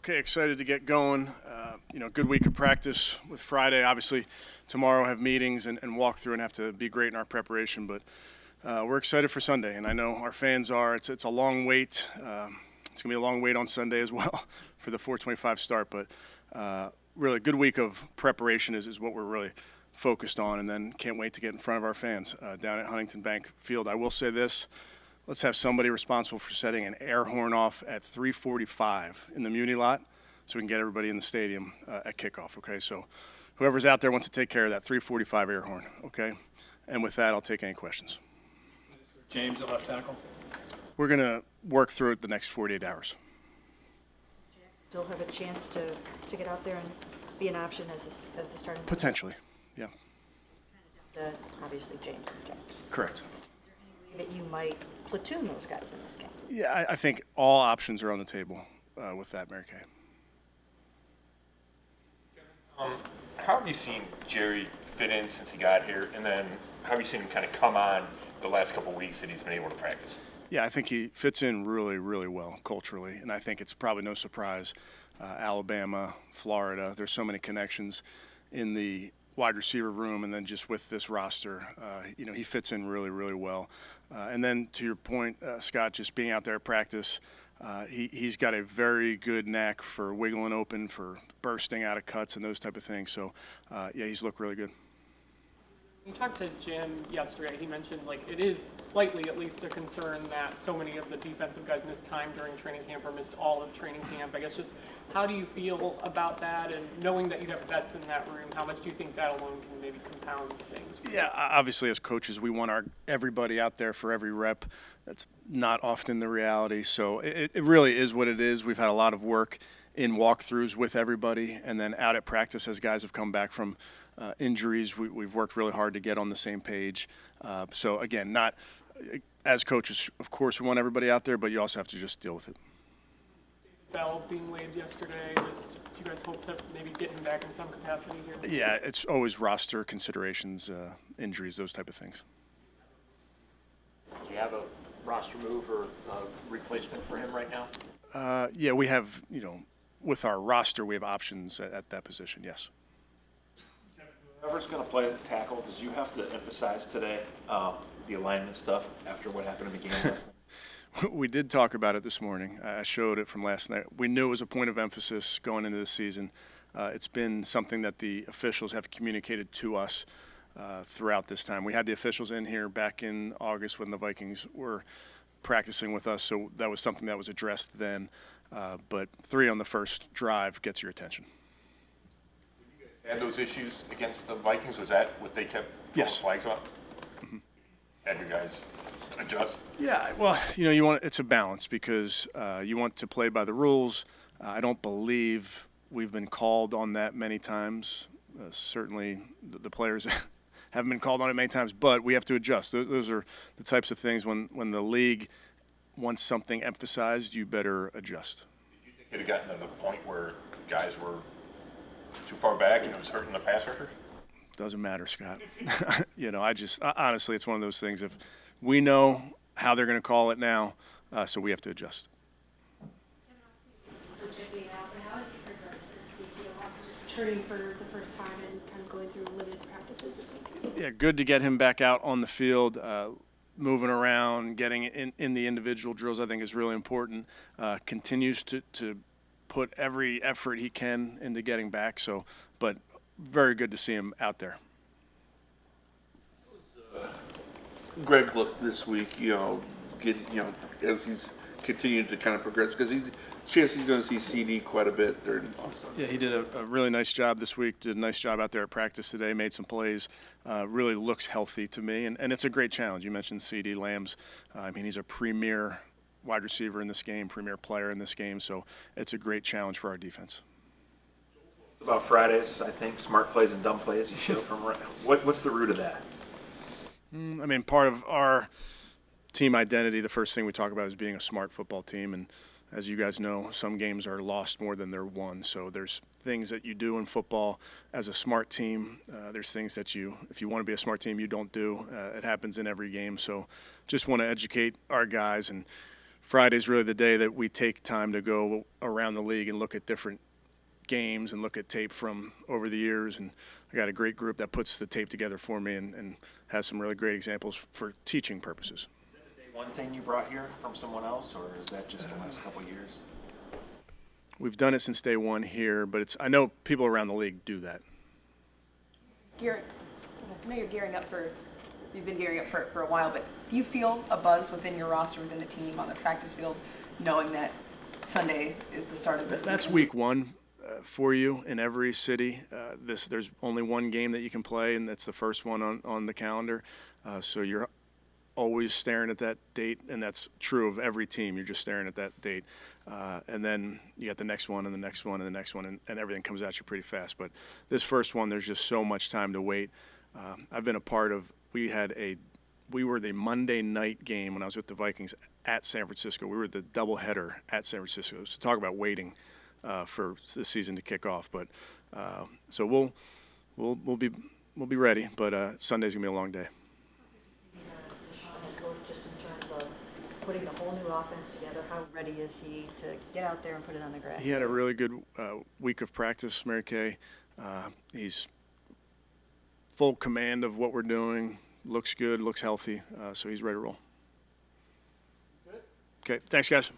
Okay, excited to get going. Good week of practice with Friday. Obviously, tomorrow have meetings and walk through and have to be great in our preparation. But we're excited for Sunday, and I know our fans are. It's a long wait. It's gonna be a long wait on Sunday as well for the 4:25 start. But really, a good week of preparation is what we're really focused on, and then can't wait to get in front of our fans down at Huntington Bank Field. I will say this. Let's have somebody responsible for setting an air horn off at 3:45 in the Muni lot so we can get everybody in the stadium at kickoff, okay? So whoever's out there wants to take care of that 3:45 air horn, okay? And with that, I'll take any questions. James at left tackle. We're going to work through it the next 48 hours. Still have a chance to get out there and be an option as the starting? Potentially, yeah. Obviously, James and Jack. Correct. That you might platoon those guys in this game? Yeah, I think all options are on the table with that, Mary Kay. How have you seen Jerry fit in since he got here, and then how have you seen him kind of come on the last couple of weeks that he's been able to practice? Yeah, I think he fits in really, really well culturally, and I think it's probably no surprise. Alabama, Florida, there's so many connections in the wide receiver room, and then just with this roster, he fits in really, really well. And then to your point, Scott, just being out there at practice, he's got a very good knack for wiggling open, for bursting out of cuts and those type of things. So, he's looked really good. You talked to Jim yesterday. He mentioned it is slightly at least a concern that so many of the defensive guys missed time during training camp or missed all of training camp. I guess just how do you feel about that, and knowing that you have vets in that room, how much do you think that alone can maybe compound things? Yeah, obviously as coaches we want everybody out there for every rep. That's not often the reality. So it really is what it is. We've had a lot of work in walkthroughs with everybody, and then out at practice as guys have come back from injuries, we've worked really hard to get on the same page. So again, not as coaches, of course, we want everybody out there, but you also have to just deal with it. Bell being waived yesterday, do you guys hope to maybe get him back in some capacity here? Yeah, it's always roster considerations, injuries, those type of things. Do you have a roster move or a replacement for him right now? Yeah, we have, with our roster, we have options at that position, yes. Whoever's going to play at the tackle, did you have to emphasize today the alignment stuff after what happened in the game last night? We did talk about it this morning. I showed it from last night. We knew it was a point of emphasis going into the season. It's been something that the officials have communicated to us throughout this time. We had the officials in here back in August when the Vikings were practicing with us, so that was something that was addressed then. But 3 on the first drive gets your attention. Had those issues against the Vikings? Was that what they kept Yes. flags on? Mm-hmm. Had you guys adjust? Yeah, well, it's a balance because you want to play by the rules. I don't believe we've been called on that many times. Certainly the players haven't been called on it many times, but we have to adjust. Those are the types of things when the league wants something emphasized, you better adjust. Did you think it had gotten to the point where guys were too far back and it was hurting the pass rushers? Doesn't matter, Scott. Honestly, it's one of those things. If we know how they're going to call it now, so we have to adjust. How has he progressed this week? Just returning for the first time and kind of going through limited practices this week? Yeah, good to get him back out on the field, moving around, getting in the individual drills. I think is really important. Continues to put every effort he can into getting back. So, but very good to see him out there. Greg looked this week, as he's continued to kind of progress, because he's going to see CD quite a bit during All-Star. Yeah, he did a really nice job this week. Did a nice job out there at practice today. Made some plays. Really looks healthy to me, and it's a great challenge. You mentioned CD Lambs. He's a premier wide receiver in this game, premier player in this game. So it's a great challenge for our defense. About Fridays, I think, smart plays and dumb plays you show from what's the root of that? Part of our team identity, the first thing we talk about is being a smart football team. And as you guys know, some games are lost more than they're won. So there's things that you do in football as a smart team. There's things that if you want to be a smart team, you don't do. It happens in every game. So just want to educate our guys and Friday's really the day that we take time to go around the league and look at different games and look at tape from over the years. And I got a great group that puts the tape together for me and has some really great examples for teaching purposes. One thing you brought here from someone else, or is that just the last couple of years? We've done it since day one here, but I know people around the league do that. Garrett, I know you've been gearing up for a while, but do you feel a buzz within your roster, within the team, on the practice field, knowing that Sunday is the start of this That's season? week one for you in every city. There's only one game that you can play, and that's the first one on the calendar. So you're always staring at that date, and that's true of every team. You're just staring at that date. And then you got the next one and the next one and the next one, and everything comes at you pretty fast. But this first one, there's just so much time to wait. I've been a part of, we were the Monday night game when I was with the Vikings at San Francisco. We were the doubleheader at San Francisco. So talk about waiting for the season to kick off. But so we'll be ready, but Sunday's gonna be a long day. Deshaun has looked just in terms of putting the whole new offense together. How ready is he to get out there and put it on the grass? He had a really good week of practice, Mary Kay. He's full command of what we're doing, looks good, looks healthy, so he's ready to roll. Okay, thanks, guys.